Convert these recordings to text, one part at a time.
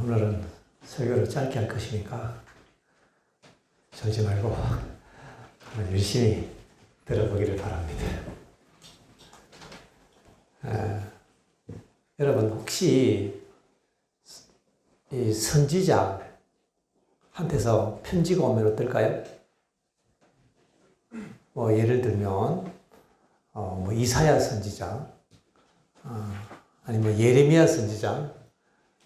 오늘은 설교를 짧게 할 것이니까 졸지 말고 열심히 들어보기를 바랍니다. 여러분 혹시 이 선지자한테서 편지가 오면 어떨까요? 뭐 예를 들면 뭐 이사야 선지자, 아니면 예레미야 선지자,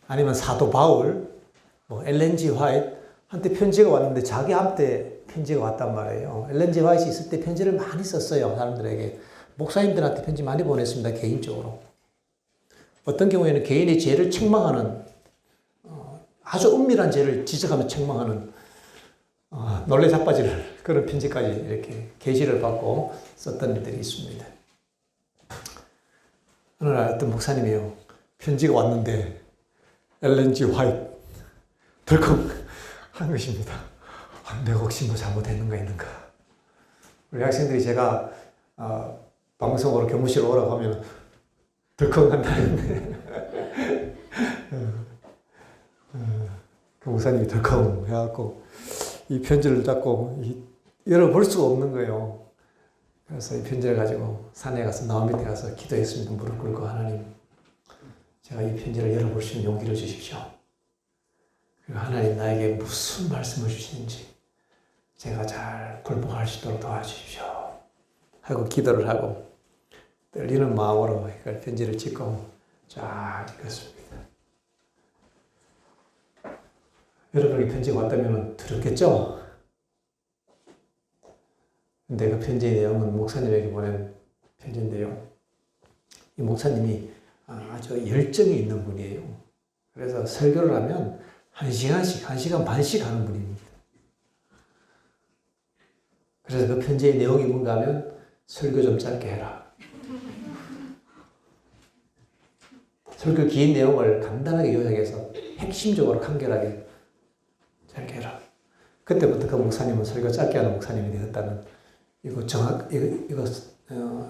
아니면 사도 바울, 뭐 엘렌 G 화이트한테 편지가 왔는데 자기한테 편지가 왔단 말이에요. 엘렌 G 화이트이 있을 때 편지를 많이 썼어요. 사람들에게. 목사님들한테 편지 많이 보냈습니다. 개인적으로. 어떤 경우에는 개인의 죄를 책망하는, 아주 은밀한 죄를 지적하며 책망하는 놀래 자빠질 그런 편지까지 이렇게 계시를 받고 썼던 일들이 있습니다. 어느 날 어떤 목사님이요, 편지가 왔는데 엘렌 G 화이트 덜컹 한 것입니다. 내가 혹시 뭐 잘못했는가 있는가. 우리 학생들이 제가 방송으로 교무실 오라고 하면 덜컹 한다는데 그 목사님이 덜컹 해갖고 이 편지를 잡고 열어볼 수가 없는 거예요. 그래서 이 편지를 가지고 산에 가서 나무 밑에 가서 기도했습니다. 무릎 꿇고 하나님, 제가 이 편지를 열어볼 수 있는 용기를 주십시오. 그리고 하나님 나에게 무슨 말씀을 주시는지 제가 잘 굴복할 수 있도록 도와주십시오 하고 기도를 하고 떨리는 마음으로 편지를 찍고 쫙 읽었습니다. 여러분에게 편지가 왔다면 두렵겠죠? 근데 그 편지의 내용은 목사님에게 보낸 편지인데요. 이 목사님이 아주 열정이 있는 분이에요. 그래서 설교를 하면 1시간 반씩 하는 분입니다. 그래서 그 편지의 내용이 뭔가 하면 설교 좀 짧게 해라. 설교 긴 내용을 간단하게 요약해서 핵심적으로 간결하게 짧게 해라. 그때부터 그 목사님은 설교 짧게 하는 목사님이 되었다는 이거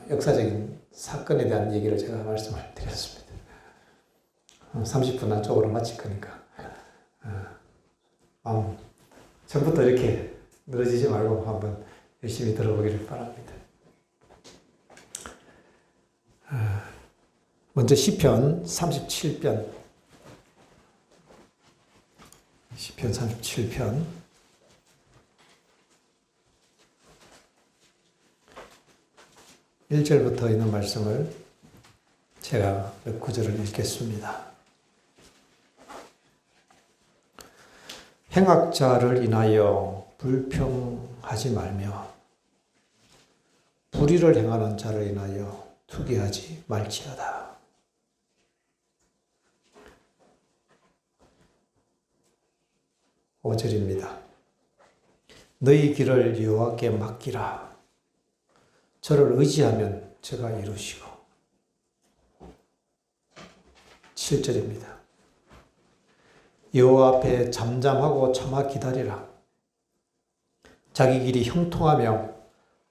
역사적인 사건에 대한 얘기를 제가 말씀을 드렸습니다. 30분 안쪽으로 마칠 거니까 전부터 이렇게 늘어지지 말고 한번 열심히 들어보기를 바랍니다. 먼저 시편 37편 1절부터 있는 말씀을 제가 몇 구절을 읽겠습니다. 행악자를 인하여 불평하지 말며 불의를 행하는 자를 인하여 투기하지 말지어다. 오절입니다. 너희 길을 여호와께 맡기라. 저를 의지하면 저가 이루시고. 7절입니다. 여호와 앞에 잠잠하고 참아 기다리라. 자기 길이 형통하며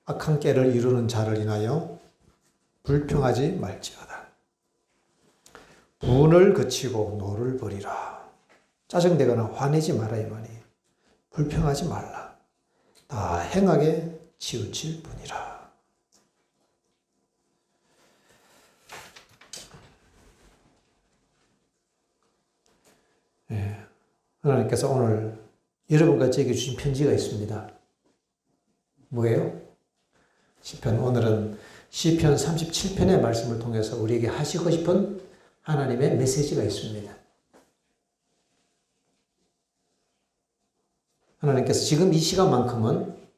악한 꾀를 이루는 자를 인하여 불평하지 말지어다. 분을 그치고 노를 버리라. 짜증내거나 화내지 마라 이 말이에요. 불평하지 말라. 다 행하게 치우칠 뿐이라. 하나님께서 오늘 여러분과 저에게 주신 편지가 있습니다. 뭐예요? 오늘은 시편 37편의 말씀을 통해서 우리에게 하시고 싶은 하나님의 메시지가 있습니다. 하나님께서 지금 이 시간만큼은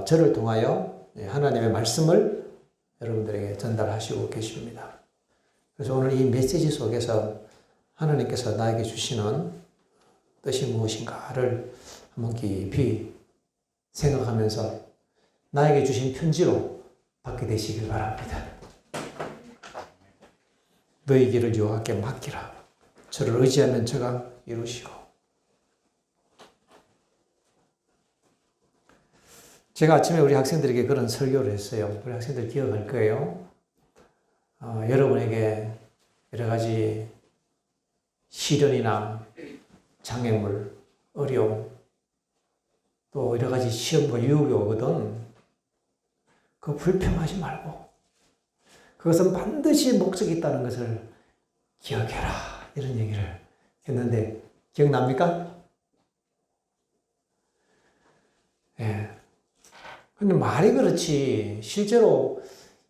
저를 통하여 하나님의 말씀을 여러분들에게 전달하시고 계십니다. 그래서 오늘 이 메시지 속에서 하나님께서 나에게 주시는 뜻이 무엇인가를 한번 깊이 생각하면서 나에게 주신 편지로 받게 되시길 바랍니다. 너희 길을 여호와께 맡기라. 저를 의지하면 저가 이루시고. 제가 아침에 우리 학생들에게 그런 설교를 했어요. 우리 학생들 기억할 거예요. 여러분에게 여러 가지 시련이나 장애물, 어려움, 또 여러 가지 시험과 유혹이 오거든. 그거 불평하지 말고 그것은 반드시 목적이 있다는 것을 기억해라. 이런 얘기를 했는데 기억납니까? 예. 근데 말이 그렇지 실제로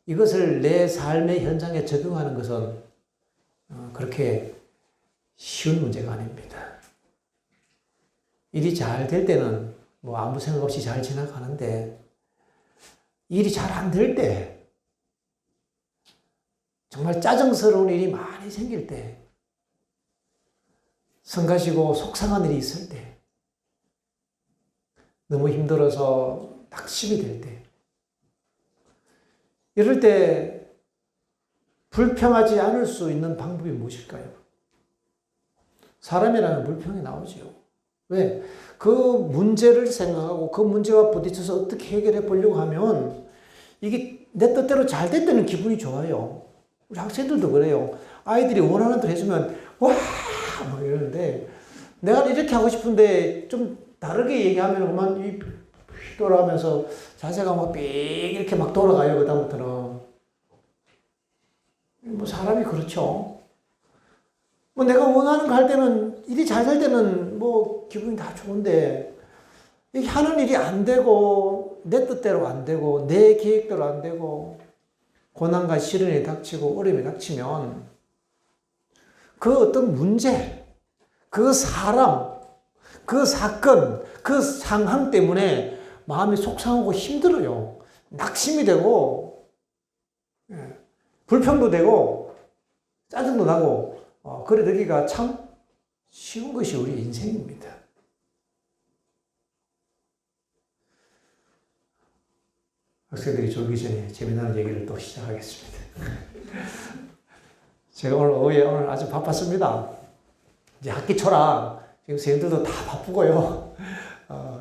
이것을 내 삶의 현장에 적용하는 것은 그렇게 쉬운 문제가 아닙니다. 일이 잘 될 때는 뭐 아무 생각 없이 잘 지나가는데 일이 잘 안 될 때, 정말 짜증스러운 일이 많이 생길 때, 성가시고 속상한 일이 있을 때, 너무 힘들어서 낙심이 될 때, 이럴 때 불평하지 않을 수 있는 방법이 무엇일까요? 사람이라면 불평이 나오지요. 왜? 그 문제를 생각하고 그 문제와 부딪혀서 어떻게 해결해 보려고 하면 이게 내 뜻대로 잘 될 때는 기분이 좋아요. 우리 학생들도 그래요. 아이들이 원하는 대로 해주면 와! 뭐 이러는데 내가 이렇게 하고 싶은데 좀 다르게 얘기하면 그만 이 돌아가면서 자세가 막 삑 이렇게 막 돌아가요. 그다음부터는. 뭐 사람이 그렇죠. 뭐 내가 원하는 거 할 때는 일이 잘 될 때는 뭐 기분이 다 좋은데 이게 하는 일이 안 되고 내 뜻대로 안 되고 내 계획대로 안 되고 고난과 시련이 닥치고 어려움이 닥치면 그 어떤 문제, 그 사람, 그 사건, 그 상황 때문에 마음이 속상하고 힘들어요. 낙심이 되고 불평도 되고 짜증도 나고 그래 되기가 참 쉬운 것이 우리 인생입니다. 학생들이 졸기 전에 재미나는 얘기를 또 시작하겠습니다. 제가 오늘 오후에 아주 바빴습니다. 이제 학기 초라 지금 선생님들도 다 바쁘고요.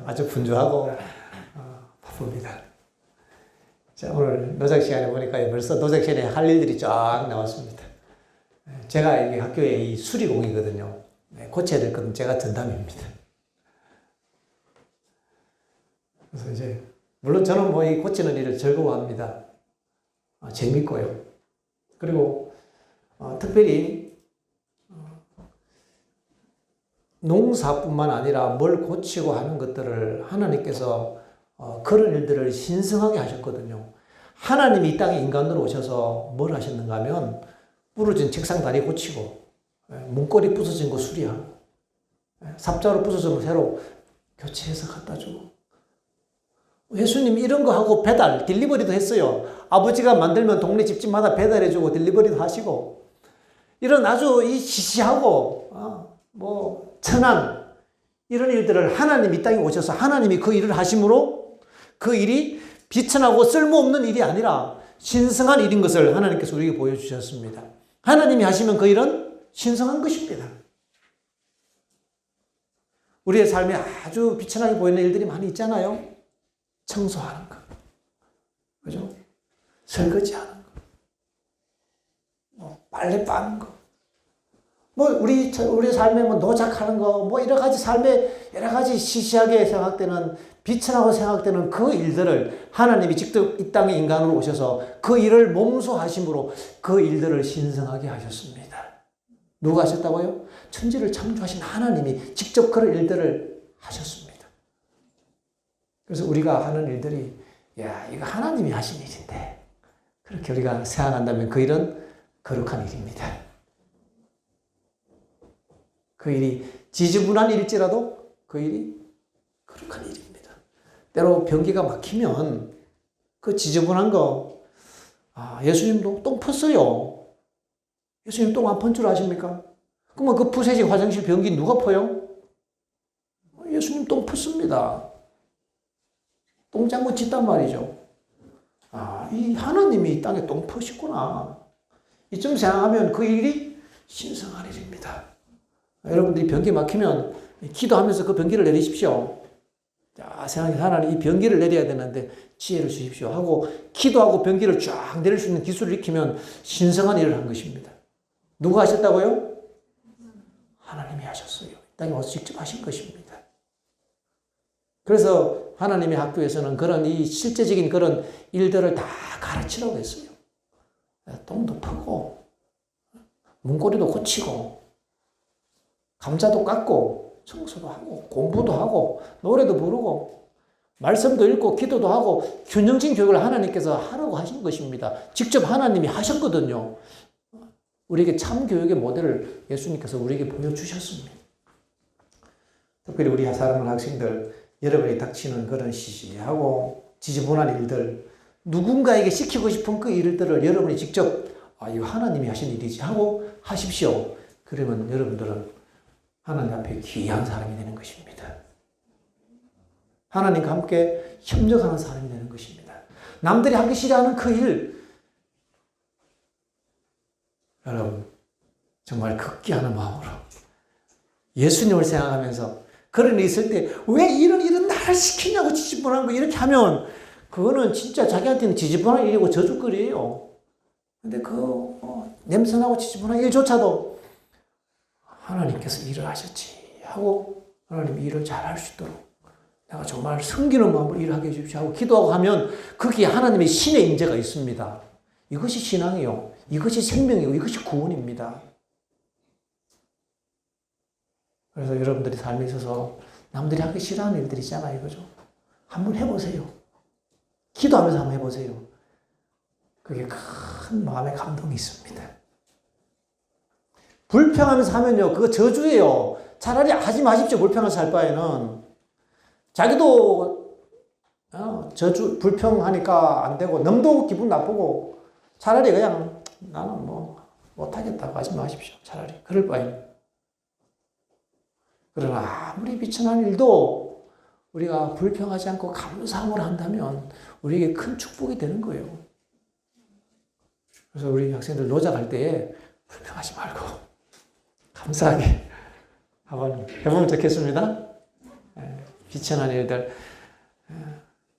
아주 분주하고 바쁩니다. 자, 오늘 노작 시간에 보니까 벌써 노작 시간에 할 일들이 쫙 나왔습니다. 제가 이게 학교에 이 수리공이거든요. 고쳐야 될 건 제가 전담입니다. 그래서 이제 물론 저는 뭐 이 고치는 일을 즐거워합니다. 재밌고요. 그리고 특별히 농사뿐만 아니라 뭘 고치고 하는 것들을 하나님께서 그런 일들을 신성하게 하셨거든요. 하나님이 이 땅에 인간으로 오셔서 뭘 하셨는가 하면 부러진 책상 다리 고치고 문고리 부서진 거 수리하고 삽자루 부서진 거 새로 교체해서 갖다 주고 예수님 이런 거 하고 배달, 딜리버리도 했어요. 아버지가 만들면 동네 집집마다 배달해주고 딜리버리도 하시고 이런 아주 이 시시하고 뭐 천한 이런 일들을 하나님 이 땅에 오셔서 하나님이 그 일을 하심으로 그 일이 비천하고 쓸모없는 일이 아니라 신성한 일인 것을 하나님께서 우리에게 보여주셨습니다. 하나님이 하시면 그 일은 신성한 것입니다. 우리의 삶에 아주 비천하게 보이는 일들이 많이 있잖아요. 청소하는 거, 그죠? 설거지하는 거, 뭐 빨래 빠는 거, 뭐 우리 삶에 뭐 노작하는 거, 뭐 여러 가지 삶에 여러 가지 시시하게 생각되는 비천하고 생각되는 그 일들을 하나님이 직접 이 땅에 인간으로 오셔서 그 일을 몸소 하심으로 그 일들을 신성하게 하셨습니다. 누가 하셨다고요? 천지를 창조하신 하나님이 직접 그런 일들을 하셨습니다. 그래서 우리가 하는 일들이 야 이거 하나님이 하신 일인데 그렇게 우리가 생각한다면 그 일은 거룩한 일입니다. 그 일이 지저분한 일일지라도 그 일이 거룩한 일입니다. 때로 변기가 막히면 그 지저분한 거 예수님도 똥 폈어요. 예수님 똥 안 펀 줄 아십니까? 그러면 그 푸세식 화장실 변기 누가 퍼요? 예수님 똥 폈습니다. 똥장구 짓단 말이죠. 이 하나님이 이 땅에 똥 퍼시구나. 이쯤 생각하면 그 일이 신성한 일입니다. 여러분들이 변기 막히면 기도하면서 그 변기를 내리십시오. 자, 생각해 하나님 이 변기를 내려야 되는데 지혜를 주십시오 하고 기도하고 변기를 쫙 내릴 수 있는 기술을 익히면 신성한 일을 한 것입니다. 누가 하셨다고요? 하셨어요. 이 땅에 와서 직접 하신 것입니다. 그래서 하나님의 학교에서는 그런 이 실제적인 그런 일들을 다 가르치라고 했어요. 똥도 퍼고, 문고리도 고치고, 감자도 깎고, 청소도 하고, 공부도 하고, 노래도 부르고, 말씀도 읽고, 기도도 하고, 균형적인 교육을 하나님께서 하라고 하신 것입니다. 직접 하나님이 하셨거든요. 우리에게 참 교육의 모델을 예수님께서 우리에게 보여주셨습니다. 특별히 우리 사랑하는 학생들, 여러분이 닥치는 그런 시시하고 지지분한 일들, 누군가에게 시키고 싶은 그 일들을 여러분이 직접 이거 하나님이 하신 일이지 하고 하십시오. 그러면 여러분들은 하나님 앞에 귀한 사람이 되는 것입니다. 하나님과 함께 협력하는 사람이 되는 것입니다. 남들이 하기 싫어하는 그 일, 여러분 정말 극기하는 마음으로 예수님을 생각하면서 그런 일이 있을 때 왜 이런 일은 나를 시키냐고 지지분한 거 이렇게 하면 그거는 진짜 자기한테는 지지분한 일이고 저주거리예요. 근데 냄새나고 지지분한 일조차도 하나님께서 일을 하셨지 하고 하나님 일을 잘할 수 있도록 내가 정말 섬기는 마음으로 일을 하게 해주십시오 하고 기도하고 하면 거기에 하나님의 신의 임재가 있습니다. 이것이 신앙이요. 이것이 생명이고 이것이 구원입니다. 그래서 여러분들이 삶에 있어서 남들이 하기 싫어하는 일들이 있잖아요. 그죠? 한번 해보세요. 기도하면서 한번 해보세요. 그게 큰 마음의 감동이 있습니다. 불평하면서 하면요. 그거 저주예요. 차라리 하지 마십시오. 불평하면서 할 바에는. 자기도 저주, 불평하니까 안 되고 너무도 기분 나쁘고 차라리 그냥 나는 못하겠다고 하지 마십시오. 차라리. 그럴 바에는. 그러나 아무리 비천한 일도 우리가 불평하지 않고 감사함으로 한다면 우리에게 큰 축복이 되는 거예요. 그래서 우리 학생들 노작할 때에 불평하지 말고 감사하게 한번 해보면 좋겠습니다. 비천한 일들.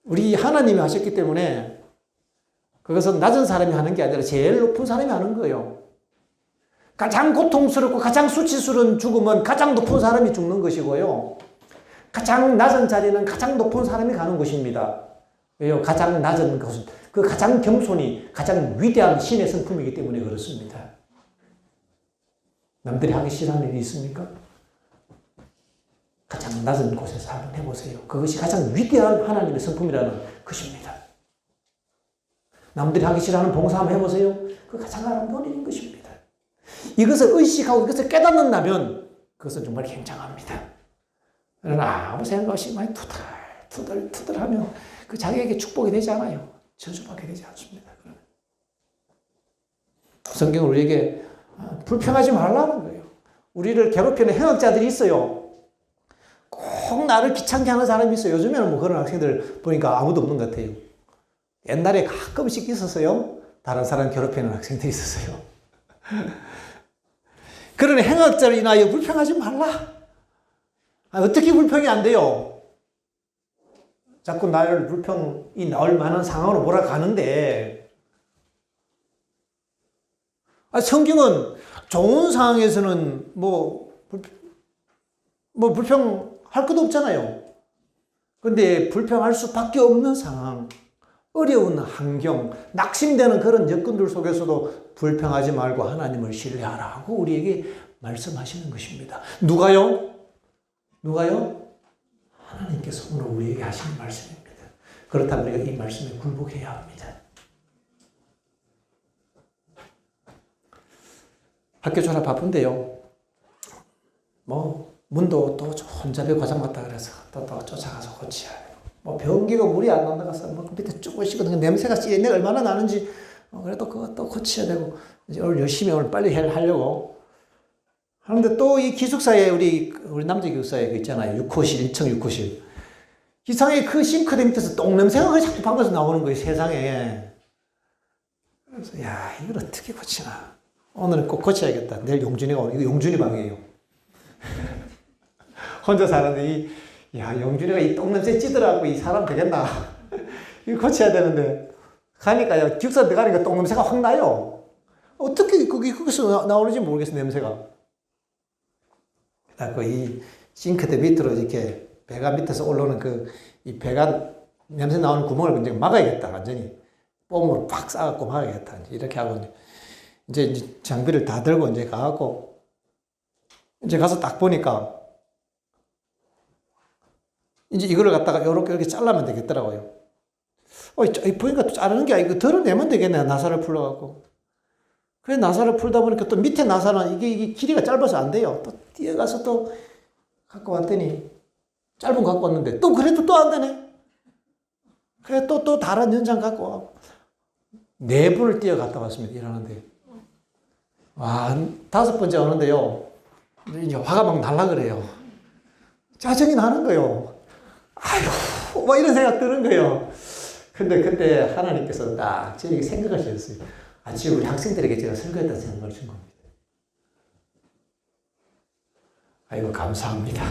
우리 하나님이 하셨기 때문에 그것은 낮은 사람이 하는 게 아니라 제일 높은 사람이 하는 거예요. 가장 고통스럽고 가장 수치스러운 죽음은 가장 높은 사람이 죽는 것이고요. 가장 낮은 자리는 가장 높은 사람이 가는 것입니다. 왜요? 가장 낮은 것은 그 가장 겸손이 가장 위대한 신의 성품이기 때문에 그렇습니다. 남들이 하기 싫어하는 일이 있습니까? 가장 낮은 곳에서 한번 해보세요. 그것이 가장 위대한 하나님의 성품이라는 것입니다. 남들이 하기 싫어하는 봉사 한번 해보세요. 그 가장 아름다운 일인 것입니다. 이것을 의식하고 이것을 깨닫는다면 그것은 정말 굉장합니다. 그러나 아무 생각 없이 많이 투덜하면 그 자기에게 축복이 되지 않아요. 저주받게 되지 않습니다. 성경은 우리에게 불평하지 말라는 거예요. 우리를 괴롭히는 행악자들이 있어요. 꼭 나를 귀찮게 하는 사람이 있어요. 요즘에는 그런 학생들 보니까 아무도 없는 것 같아요. 옛날에 가끔씩 있었어요. 다른 사람 괴롭히는 학생들이 있었어요. 그런 행악자를 인하여 불평하지 말라. 어떻게 불평이 안 돼요? 자꾸 나를 불평이 나올 만한 상황으로 몰아가는데, 성경은 좋은 상황에서는 불평할 것도 없잖아요. 근데 불평할 수밖에 없는 상황, 어려운 환경, 낙심되는 그런 여건들 속에서도 불평하지 말고 하나님을 신뢰하라고 우리에게 말씀하시는 것입니다. 누가요? 하나님께서 오늘 우리에게 하시는 말씀입니다. 그렇다면 우리가 이 말씀에 굴복해야 합니다. 학교 졸업 바쁜데요. 문도 또 혼잡에 고장 났다 그래서 또 쫓아가서 고쳐야 돼요. 변기가 물이 안 난다 가서 밑에 조금씩은 냄새가 얼마나 나는지 그래도 그것도 고쳐야 되고 이제 오늘 열심히 빨리 하려고 하는데 또 이 기숙사에 우리 남자 기숙사에 그 있잖아요. 6호실 1층 6호실 이상하게 그 싱크대 밑에서 똥 냄새가 자꾸 방에서 나오는 거예요. 세상에. 그래서 이걸 어떻게 고치나. 오늘은 꼭 고쳐야겠다. 내일 용준이가 오고 이거 용준이 방이에요. 혼자 사는데 용준이가 이 똥 냄새 찌더라고. 이 사람 되겠나. 이거 고쳐야 되는데 가니까요. 기숙사 들어가니까 똥 냄새가 확 나요. 어떻게 거기서 나오는지 모르겠어 냄새가. 그래갖고 이 싱크대 밑으로 이렇게 배가 밑에서 올라오는 이 배가 냄새 나오는 구멍을 이제 막아야겠다. 완전히. 뽕으로 팍 싸갖고 막아야겠다. 이렇게 하고 이제 장비를 다 들고 이제 가갖고 이제 가서 딱 보니까 이제 이거를 갖다가 이렇게 잘라면 되겠더라고요. 보니까 또 자르는 게 아니고 덜어내면 되겠네. 나사를 풀어갖고. 그래, 나사를 풀다 보니까 또 밑에 나사는 이게 길이가 짧아서 안 돼요. 또 뛰어가서 또 갖고 왔더니 짧은 거 갖고 왔는데 또 그래도 또 안 되네. 그래, 또 다른 연장 갖고 와. 4분을 뛰어갔다 왔습니다. 일하는데. 와, 5번째 오는데요. 이제 화가 막 날라 그래요. 짜증이 나는 거예요. 아이고, 막 이런 생각 드는 거예요. 근데 그때 하나님께서 딱 저에게 생각을 주셨어요. 지금 우리 학생들에게 제가 설교했다는 생각을 준 겁니다. 아이고, 감사합니다.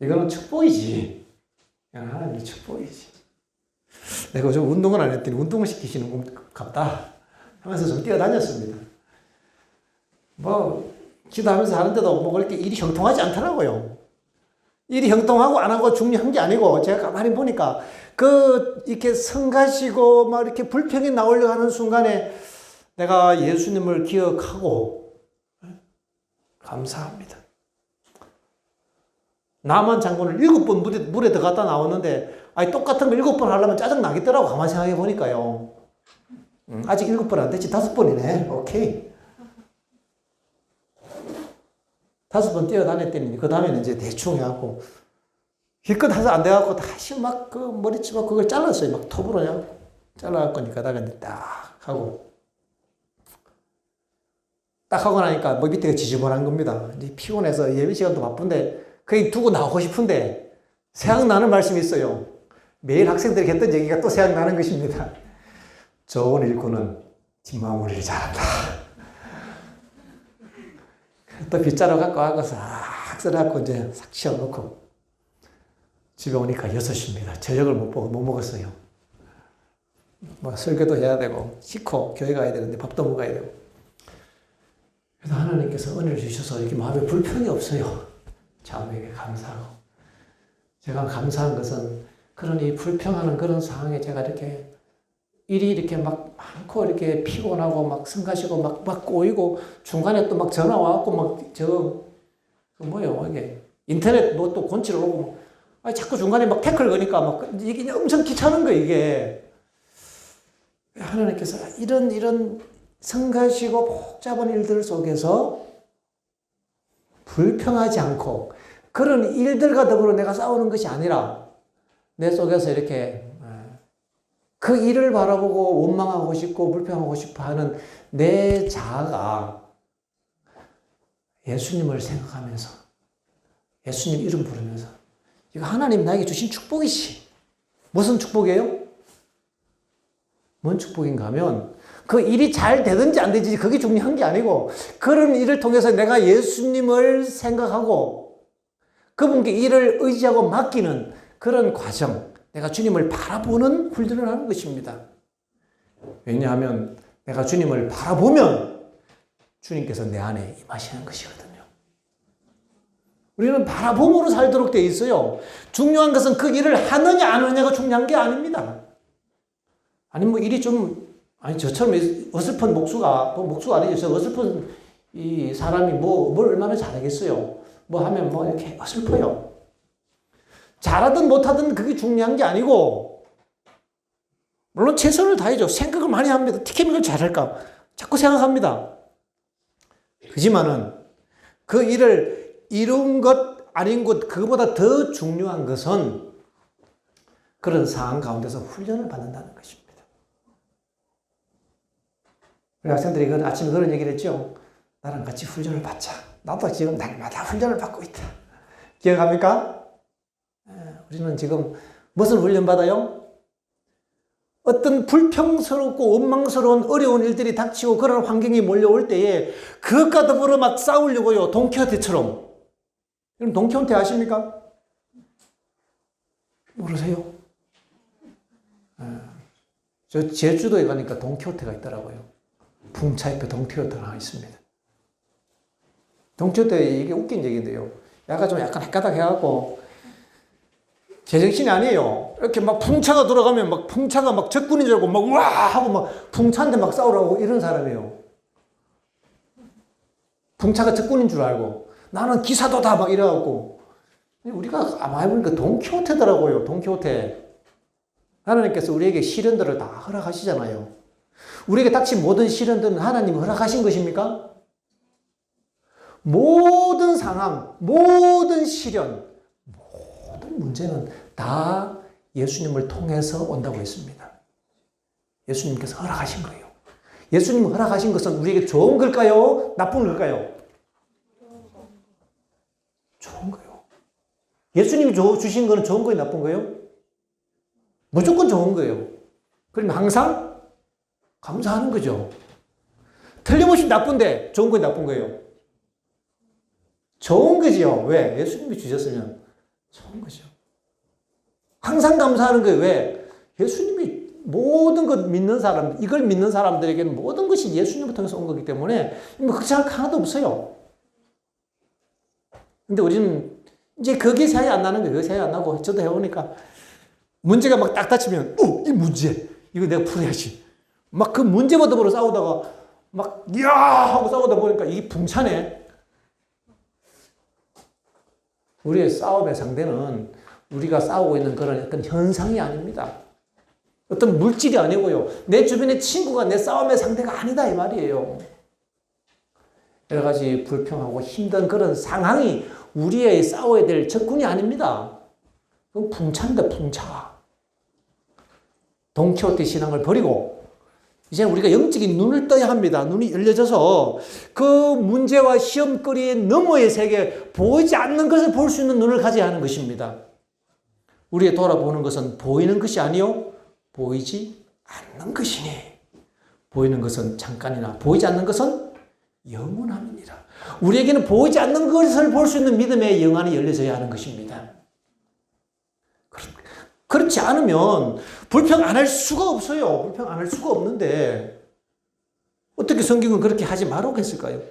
이거는 축복이지. 하나님의 축복이지. 내가 좀 운동을 안 했더니 운동을 시키시는 것 같다 하면서 좀 뛰어다녔습니다. 기도하면서 하는데도 그렇게 일이 형통하지 않더라고요. 일이 형통하고 안 하고 중요한 게 아니고, 제가 가만히 보니까, 이렇게 성가시고, 막 이렇게 불평이 나오려고 하는 순간에 내가 예수님을 기억하고, 감사합니다. 나만 장군을 7번 물에 들어갔다 나오는데, 똑같은 걸 7번 하려면 짜증 나겠더라고, 가만히 생각해 보니까요. 아직 7번 안 됐지, 5번이네. 오케이. 5번 뛰어다녔더니, 그 다음에는 이제 대충 해갖고, 힘껏 해서 안 돼갖고, 다시 막 머리치고 그걸 잘랐어요. 막 톱으로 해갖고. 잘라갖고, 가다가 이제 딱 하고. 딱 하고 나니까 밑에가 지저분한 겁니다. 이제 피곤해서 예배 시간도 바쁜데, 그냥 두고 나오고 싶은데, 생각나는 말씀이 있어요. 매일 학생들이 했던 얘기가 또 생각나는 것입니다. 좋은 일꾼은 뒷마무리를 잘한다. 또 빗자루 갖고 와서 싹 썰어갖고 이제 싹 씌워놓고 집에 오니까 6시입니다. 저녁을 못 먹었어요. 설교도 해야 되고, 씻고 교회 가야 되는데 밥도 먹어야 되고. 그래서 하나님께서 은혜를 주셔서 이렇게 마음에 불평이 없어요. 자매에게 감사하고. 제가 감사한 것은 그런 이 불평하는 그런 상황에 제가 이렇게 일이 이렇게 막 많고 이렇게 피곤하고 막 성가시고 막 꼬이고 중간에 또 막 전화 와갖고 뭐예요, 이게. 인터넷 또 권치를 오고 자꾸 중간에 막 태클 거니까 이게 엄청 귀찮은 거예요, 이게. 하나님께서 이런 성가시고 복잡한 일들 속에서 불평하지 않고 그런 일들과 더불어 내가 싸우는 것이 아니라 내 속에서 이렇게 그 일을 바라보고 원망하고 싶고 불평하고 싶어 하는 내 자아가 예수님을 생각하면서 예수님 이름 부르면서 이거 하나님 나에게 주신 축복이지. 무슨 축복이에요? 뭔 축복인가 하면 그 일이 잘 되든지 안 되든지 그게 중요한 게 아니고 그런 일을 통해서 내가 예수님을 생각하고 그분께 일을 의지하고 맡기는 그런 과정, 내가 주님을 바라보는 훈련을 하는 것입니다. 왜냐하면 내가 주님을 바라보면 주님께서 내 안에 임하시는 것이거든요. 우리는 바라봄으로 살도록 되어 있어요. 중요한 것은 그 일을 하느냐 안 하느냐가 중요한 게 아닙니다. 아니 일이 저처럼 어설픈 목수가 아니죠. 저 어설픈 이 사람이 뭘 얼마나 잘하겠어요. 하면 이렇게 어설퍼요. 잘하든 못하든 그게 중요한 게 아니고, 물론 최선을 다해죠. 생각을 많이 합니다. 특히 이걸 잘할까? 자꾸 생각합니다. 그지만은 그 일을 이룬 것, 아닌 것, 그거보다 더 중요한 것은 그런 상황 가운데서 훈련을 받는다는 것입니다. 우리 학생들이 아침에 그런 얘기를 했죠. 나랑 같이 훈련을 받자. 나도 지금 날마다 훈련을 받고 있다. 기억합니까? 우리는 지금 무슨 훈련 받아요? 어떤 불평스럽고 원망스러운 어려운 일들이 닥치고 그런 환경이 몰려올 때에 그것과 더불어 막 싸우려고요. 돈키호테처럼. 여러분 돈키호테 아십니까? 모르세요? 저 제주도에 가니까 돈키호테가 있더라고요. 풍차 옆에 돈키호테가 하나 있습니다. 동키호테 이게 웃긴 얘기인데요. 약간 헷가닥 해갖고, 제정신이 아니에요. 이렇게 막 풍차가 돌아가면 막 풍차가 막 적군인 줄 알고 막 와! 하고 막 풍차한테 막 싸우라고 이런 사람이에요. 풍차가 적군인 줄 알고. 나는 기사도다 막 이래갖고. 우리가 아마 해보니까 돈키호테더라고요. 돈키호테. 하나님께서 우리에게 시련들을 다 허락하시잖아요. 우리에게 닥친 모든 시련들은 하나님이 허락하신 것입니까? 모든 상황, 모든 시련, 모든 문제는 다 예수님을 통해서 온다고 했습니다. 예수님께서 허락하신 거예요. 예수님 허락하신 것은 우리에게 좋은 걸까요? 나쁜 걸까요? 좋은 거예요. 예수님이 주신 거는 좋은 거예요? 나쁜 거예요? 무조건 좋은 거예요. 그러면 항상 감사하는 거죠. 틀림없이 나쁜데 좋은 거예요? 나쁜 거예요? 좋은 거지요. 왜? 예수님이 주셨으면 좋은 거죠. 항상 감사하는 거예요. 왜? 예수님이 모든 것 믿는 사람, 이걸 믿는 사람들에게는 모든 것이 예수님을 통해서 온 거기 때문에 뭐 걱정할 거 하나도 없어요. 근데 우리는 이제 그게 생각이 안 나는 거예요. 그게 생각이 안 나고 저도 해보니까 문제가 막 딱 닥치면 이 문제 이거 내가 풀어야지. 막 그 문제와 더불어 싸우다가 막 이야 하고 싸우다 보니까 이게 붕차네. 우리의 싸움의 상대는 우리가 싸우고 있는 그런 어떤 현상이 아닙니다. 어떤 물질이 아니고요. 내 주변의 친구가 내 싸움의 상대가 아니다 이 말이에요. 여러 가지 불평하고 힘든 그런 상황이 우리의 싸워야 될 적군이 아닙니다. 그건 풍차입니다. 풍차. 돈키호테 신앙을 버리고 이제 우리가 영적인 눈을 떠야 합니다. 눈이 열려져서 그 문제와 시험거리의 너머의 세계, 보이지 않는 것을 볼 수 있는 눈을 가져야 하는 것입니다. 우리의 돌아보는 것은 보이는 것이 아니요 보이지 않는 것이니 보이는 것은 잠깐이나 보이지 않는 것은 영원합니다. 우리에게는 보이지 않는 것을 볼 수 있는 믿음의 영안이 열려져야 하는 것입니다. 그렇지 않으면 불평 안 할 수가 없어요. 불평 안 할 수가 없는데 어떻게 성경은 그렇게 하지 말라고 했을까요?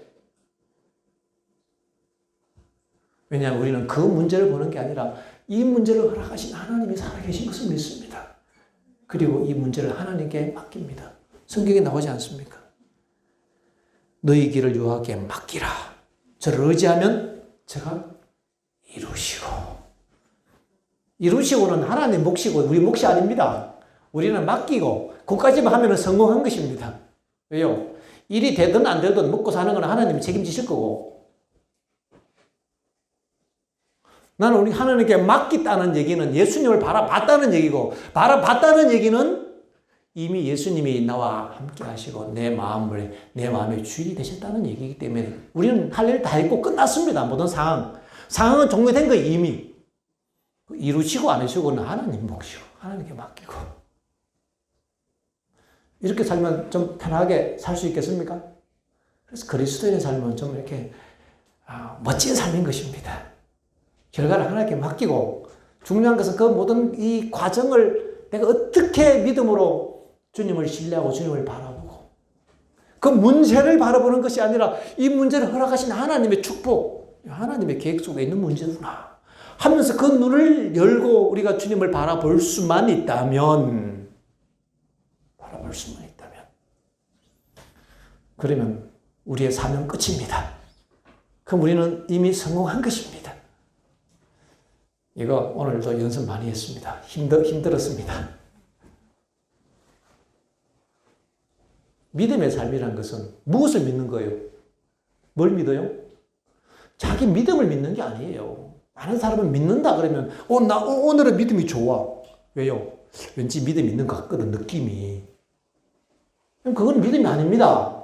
왜냐하면 우리는 그 문제를 보는 게 아니라 이 문제를 허락하신 하나님이 살아계신 것을 믿습니다. 그리고 이 문제를 하나님께 맡깁니다. 성경에 나오지 않습니까? 너희 길을 여호와께 맡기라. 저를 의지하면 제가 이루시고는 하나님 몫이고 우리 몫이 아닙니다. 우리는 맡기고 그까지만 하면 성공한 것입니다. 왜요? 일이 되든 안 되든 먹고 사는 건 하나님이 책임지실 거고 나는 우리 하나님께 맡겼다는 얘기는 예수님을 바라봤다는 얘기고 바라봤다는 얘기는 이미 예수님이 나와 함께 하시고 내 마음의 주인이 되셨다는 얘기이기 때문에 우리는 할 일 다 했고 끝났습니다. 모든 상황은 종료된 거예요. 이미. 이루시고 안 이루시고는 하나님 몫이고 하나님께 맡기고 이렇게 살면 좀 편하게 살 수 있겠습니까? 그래서 그리스도인의 삶은 좀 이렇게 멋진 삶인 것입니다. 결과를 하나님께 맡기고 중요한 것은 그 모든 이 과정을 내가 어떻게 믿음으로 주님을 신뢰하고 주님을 바라보고 그 문제를 바라보는 것이 아니라 이 문제를 허락하신 하나님의 축복, 하나님의 계획 속에 있는 문제구나 하면서 그 눈을 열고 우리가 주님을 바라볼 수만 있다면 그러면 우리의 사명 끝입니다. 그럼 우리는 이미 성공한 것입니다. 이거 오늘도 연습 많이 했습니다. 힘들었습니다. 믿음의 삶이란 것은 무엇을 믿는 거예요? 뭘 믿어요? 자기 믿음을 믿는 게 아니에요. 많은 사람은 믿는다 그러면 나 오늘은 믿음이 좋아. 왜요? 왠지 믿음이 있는 것 같거든, 느낌이. 그건 믿음이 아닙니다.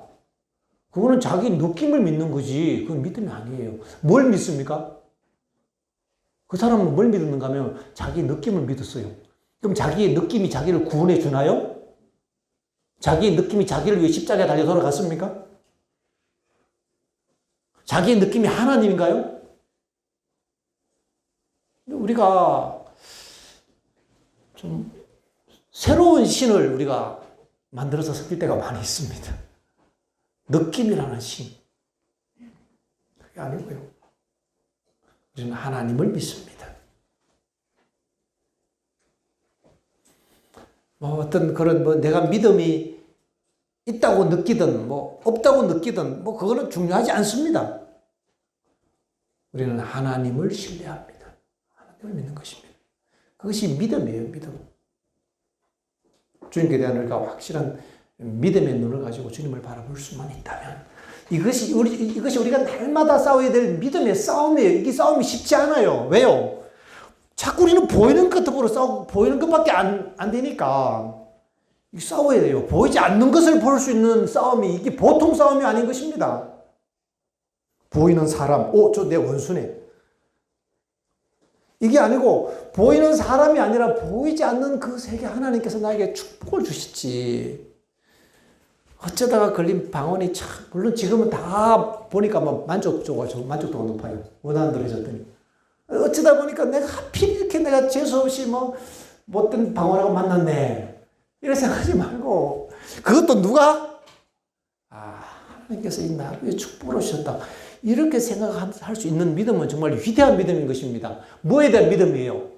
그거는 자기 느낌을 믿는 거지 그건 믿음이 아니에요. 뭘 믿습니까? 그 사람은 뭘 믿는가 하면 자기 느낌을 믿었어요. 그럼 자기의 느낌이 자기를 구원해 주나요? 자기의 느낌이 자기를 위해 십자가에 달려 돌아갔습니까? 자기의 느낌이 하나님인가요? 우리가 좀 새로운 신을 우리가 만들어서 섬길 때가 많이 있습니다. 느낌이라는 신. 그게 아니고요. 우리는 하나님을 믿습니다. 어떤 그런 내가 믿음이 있다고 느끼든 없다고 느끼든 그거는 중요하지 않습니다. 우리는 하나님을 신뢰합니다. 하나님을 믿는 것입니다. 그것이 믿음이에요, 믿음. 주님께 대한 우리가 확실한 믿음의 눈을 가지고 주님을 바라볼 수만 있다면 이것이 우리가 날마다 싸워야 될 믿음의 싸움이에요. 이게 싸움이 쉽지 않아요. 왜요? 자꾸 우리는 보이는 것으로 싸우고 보이는 것밖에 안 되니까 싸워야 돼요. 보이지 않는 것을 볼 수 있는 싸움이 이게 보통 싸움이 아닌 것입니다. 보이는 사람, 저 내 원수네. 이게 아니고 보이는 사람이 아니라 보이지 않는 그 세계 하나님께서 나에게 축복을 주셨지. 어쩌다가 걸린 방언이 참 물론 지금은 다 보니까 만족도가 높아요. 원하는 대로 해줬더니 어쩌다 보니까 내가 하필 이렇게 내가 재수없이 못된 방언하고 만났네. 이런 생각하지 말고 그것도 누가? 하나님께서 나에게 축복을 주셨다. 이렇게 생각할 수 있는 믿음은 정말 위대한 믿음인 것입니다. 뭐에 대한 믿음이에요?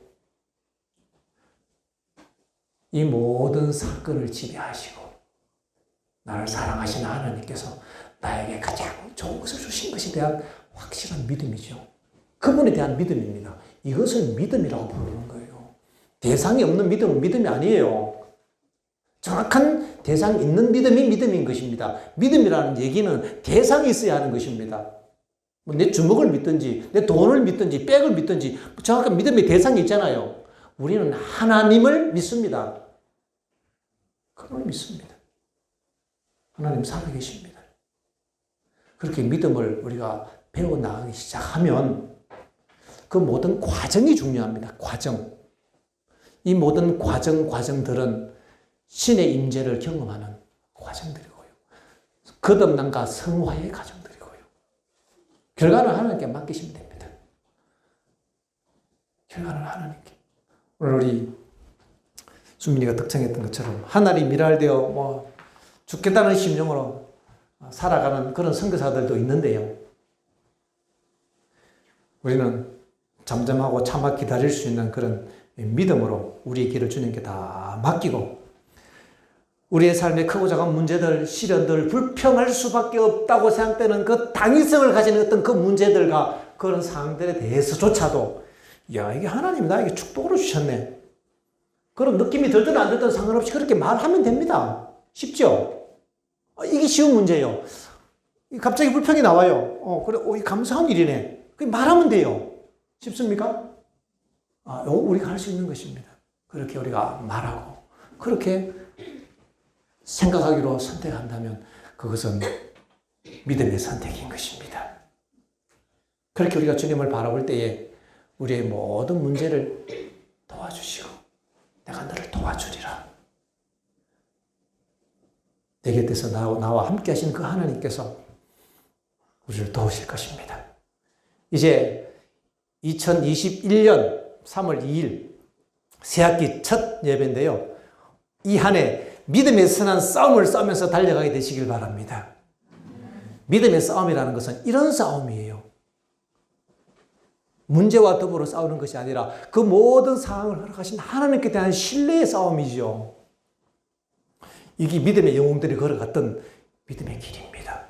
이 모든 사건을 지배하시고 나를 사랑하시는 하나님께서 나에게 가장 좋은 것을 주신 것에 대한 확실한 믿음이죠. 그분에 대한 믿음입니다. 이것을 믿음이라고 부르는 거예요. 대상이 없는 믿음은 믿음이 아니에요. 정확한 대상이 있는 믿음이 믿음인 것입니다. 믿음이라는 얘기는 대상이 있어야 하는 것입니다. 내 주먹을 믿든지 내 돈을 믿든지 백을 믿든지 정확한 믿음의 대상이 있잖아요. 우리는 하나님을 믿습니다. 그걸 믿습니다. 하나님 살아계십니다. 그렇게 믿음을 우리가 배워나가기 시작하면 그 모든 과정이 중요합니다. 과정. 이 모든 과정들은 신의 임재를 경험하는 과정들이고요. 거듭남과 성화의 과정들이고요. 결과는 하나님께 맡기시면 됩니다. 결과는 하나님께. 오늘 우리 수민이가 득정했던 것처럼 하늘이 미랄되어 죽겠다는 심령으로 살아가는 그런 선교사들도 있는데요. 우리는 잠잠하고 참아 기다릴 수 있는 그런 믿음으로 우리의 길을 주님께 다 맡기고 우리의 삶의 크고 작은 문제들, 시련들, 불평할 수밖에 없다고 생각되는 그 당위성을 가지는 어떤 그 문제들과 그런 상황들에 대해서조차도 이게 하나님이 나에게 축복으로 주셨네. 그런 느낌이 들든 안 들든 상관없이 그렇게 말하면 됩니다. 쉽죠? 이게 쉬운 문제예요. 갑자기 불평이 나와요. 그래, 이 감사한 일이네. 말하면 돼요. 쉽습니까? 우리가 할 수 있는 것입니다. 그렇게 우리가 말하고, 그렇게 생각하기로 선택한다면 그것은 믿음의 선택인 것입니다. 그렇게 우리가 주님을 바라볼 때에 우리의 모든 문제를 도와주시고 내가 너를 도와주리라. 내 곁에서 나와 함께 하신 그 하나님께서 우리를 도우실 것입니다. 이제 2021년 3월 2일 새학기 첫 예배인데요. 이 한 해 믿음의 선한 싸움을 싸우면서 달려가게 되시길 바랍니다. 믿음의 싸움이라는 것은 이런 싸움이에요. 문제와 더불어 싸우는 것이 아니라 그 모든 상황을 허락하신 하나님께 대한 신뢰의 싸움이죠. 이게 믿음의 영웅들이 걸어갔던 믿음의 길입니다.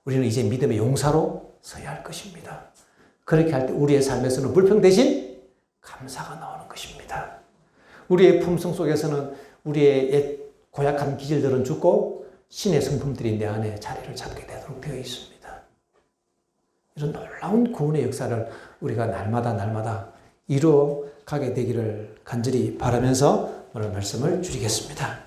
우리는 이제 믿음의 용사로 서야 할 것입니다. 그렇게 할 때 우리의 삶에서는 불평 대신 감사가 나오는 것입니다. 우리의 품성 속에서는 우리의 옛 고약한 기질들은 죽고 신의 성품들이 내 안에 자리를 잡게 되도록 되어 있습니다. 이런 놀라운 구원의 역사를 우리가 날마다 이루어 가게 되기를 간절히 바라면서 오늘 말씀을 줄이겠습니다.